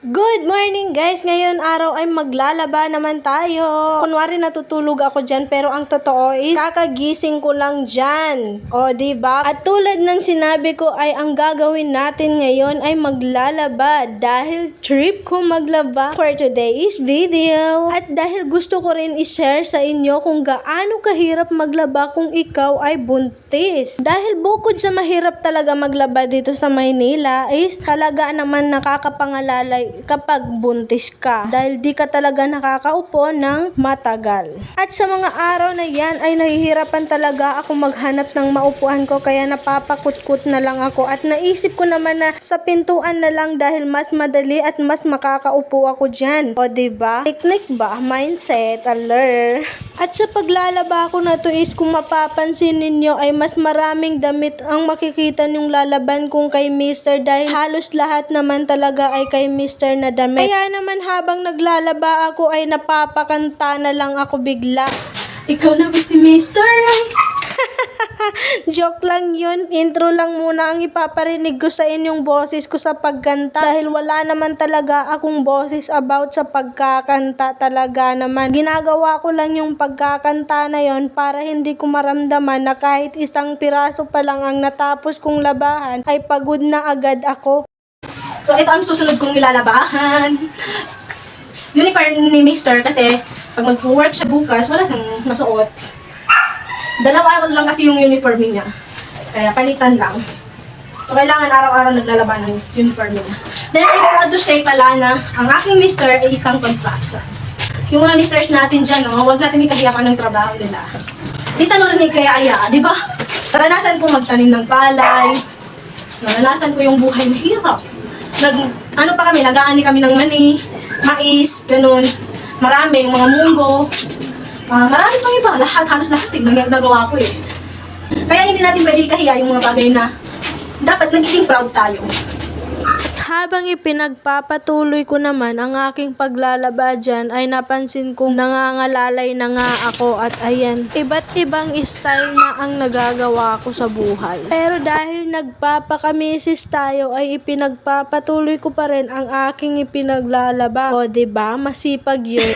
Good morning guys! Ngayon araw ay maglalaba naman tayo. Kunwari natutulog ako dyan pero ang totoo is kakagising ko lang dyan. O diba? At tulad ng sinabi ko ay ang gagawin natin ngayon ay maglalaba dahil trip ko maglaba for today's video. At dahil gusto ko rin i-share sa inyo kung gaano kahirap maglaba kung ikaw ay buntis. Dahil bukod sa mahirap talaga maglaba dito sa Maynila is talaga naman nakakapangalalay kapag buntis ka dahil di ka talaga nakakaupo ng matagal. At sa mga araw na yan ay nahihirapan talaga ako maghanap ng maupuan ko kaya napapakutkot na lang ako at naisip ko naman na sa pintuan na lang dahil mas madali at mas makakaupo ako dyan. O diba? Teknik ba? Mindset, alert. At sa paglalaba ko na to is kung mapapansin ninyo ay mas maraming damit ang makikita nyong lalaban kung kay Mr. dahil halos lahat naman talaga ay kay Mr. na damit. Kaya naman habang naglalaba ako ay napapakanta na lang ako bigla. Ikaw na ba si Mr.? Joke lang yun. Intro lang muna ang ipaparinig ko sa inyong boses ko sa pagkanta dahil wala naman talaga akong boses about sa pagkakanta talaga naman. Ginagawa ko lang yung pagkakanta na yon para hindi ko maramdaman na kahit isang piraso pa lang ang natapos kong labahan ay pagod na agad ako. So ito ang susunod kong ilalabahan. Uniform ni Mr. kasi pag mag-work siya bukas wala siyang masuot. Dalawa araw lang kasi yung uniform niya. Kaya palitan lang. So, kailangan araw-araw naglalaban ng uniform niya. Then, I'm proud to say pala na ang aking mister ay isang contractions. Yung mga misters natin dyan, no, huwag natin ikahiyakan ng trabaho nila. Di tanong rin kaya aya, di ba? Naranasan ko magtanim ng palay. Naranasan ko yung buhay na hirap. Nag-aani kami ng mani, mais, ganun. Marami, yung mga munggo. Marami pang iba, halos lahat nagawa ko eh. Kaya hindi natin pwede ikahiya yung mga bagay na dapat nagiging proud tayo. Habang ipinagpapatuloy ko naman ang aking paglalaba dyan ay napansin kong nangangalalay na nga ako at ayan, iba't ibang style na ang nagagawa ko sa buhay. Pero dahil nagpapakamisis tayo ay ipinagpapatuloy ko pa rin ang aking ipinaglalaba. O diba? Masipag yun.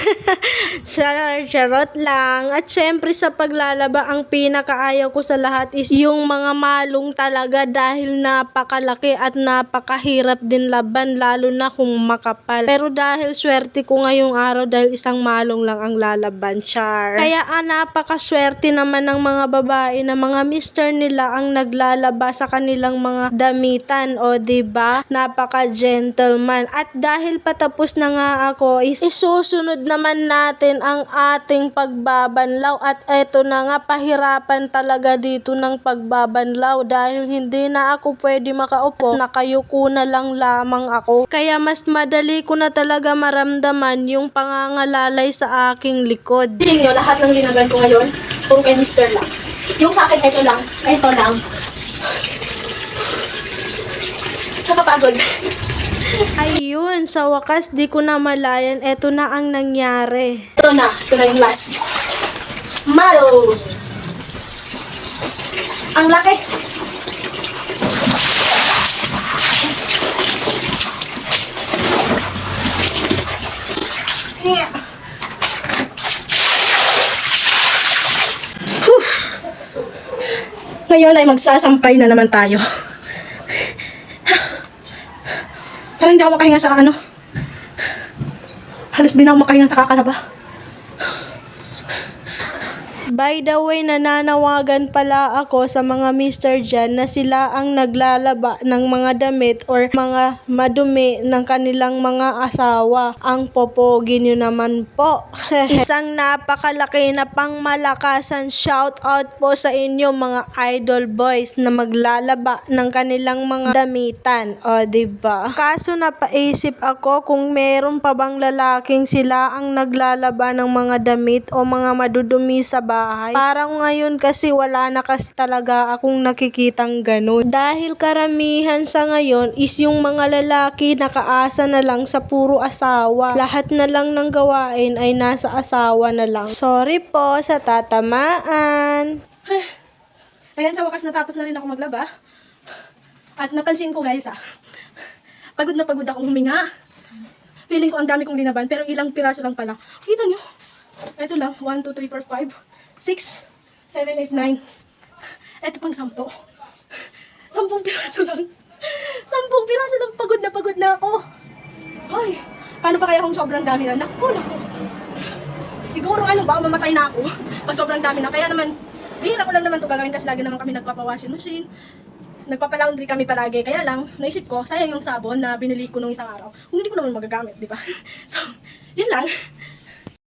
Charot lang. At syempre sa paglalaba ang pinakaayaw ko sa lahat is yung mga malong talaga dahil napakalaki at napakahirap din laban lalo na kung makapal. Pero dahil swerte ko ngayong araw dahil isang malong lang ang lalaban, char. Kaya napakaswerte naman ng mga babae na mga mister nila ang naglalaba sa kanilang mga damitan. O diba? Napaka-gentleman. At dahil patapos na nga ako, isusunod naman natin ang ating pagbabanlaw. At eto na nga, pahirapan talaga dito ng pagbabanlaw dahil hindi na ako pwede makaupo. Nakayuko na lang lamang ako. Kaya mas madali ko na talaga maramdaman yung pangangalalay sa aking likod. Tingin nyo, lahat ng linaban ko ngayon, puro kay Mr. lang. Yung sa akin, ito lang. Ito lang. Nakapagod. Ayun, sa wakas di ko na malayan, eto na ang nangyari. Ito na yung last. Malo! Ang laki! Yeah. Ngayon ay magsasampay na naman tayo. Parang hindi ako makahinga sa halos din ako makahinga sa kakalaba. By the way, nananawagan pala ako sa mga mister dyan na sila ang naglalaba ng mga damit or mga madumi ng kanilang mga asawa. Ang popogi nyo naman po. Isang napakalaki na pangmalakasan shout out po sa inyo mga idol boys na maglalaba ng kanilang mga damitan. O diba? Kaso napaisip ako kung meron pa bang lalaking sila ang naglalaba ng mga damit o mga madudumi sa bahay. Parang ngayon kasi wala na kasi talaga akong nakikitang ganun. Dahil karamihan sa ngayon is yung mga lalaki nakaasa na lang sa puro asawa. Lahat na lang ng gawain ay nasa asawa na lang. Sorry po sa tatamaan. Ayan, sa wakas natapos na rin ako maglaba. At napansin ko guys pagod na pagod ako huminga. Feeling ko ang dami kong linaban, pero ilang piraso lang pala. Kita nyo? Ito lang, 1, 2, 3, 4, 5, 6, 7, 8, 9. Ito pang 10. 10 piraso lang. 10 piraso lang, pagod na ako. Ay, paano pa kaya kung sobrang dami na? Naku. Siguro baka mamatay na ako pag sobrang dami na. Kaya naman, bihira ko lang naman ito gagawin kasi lagi naman kami nagpapa-washing machine. Nagpapa-laundry kami palagi. Kaya lang, naisip ko, sayang yung sabon na binili ko nung isang araw. Kung hindi ko naman magagamit, di ba? So, yun lang.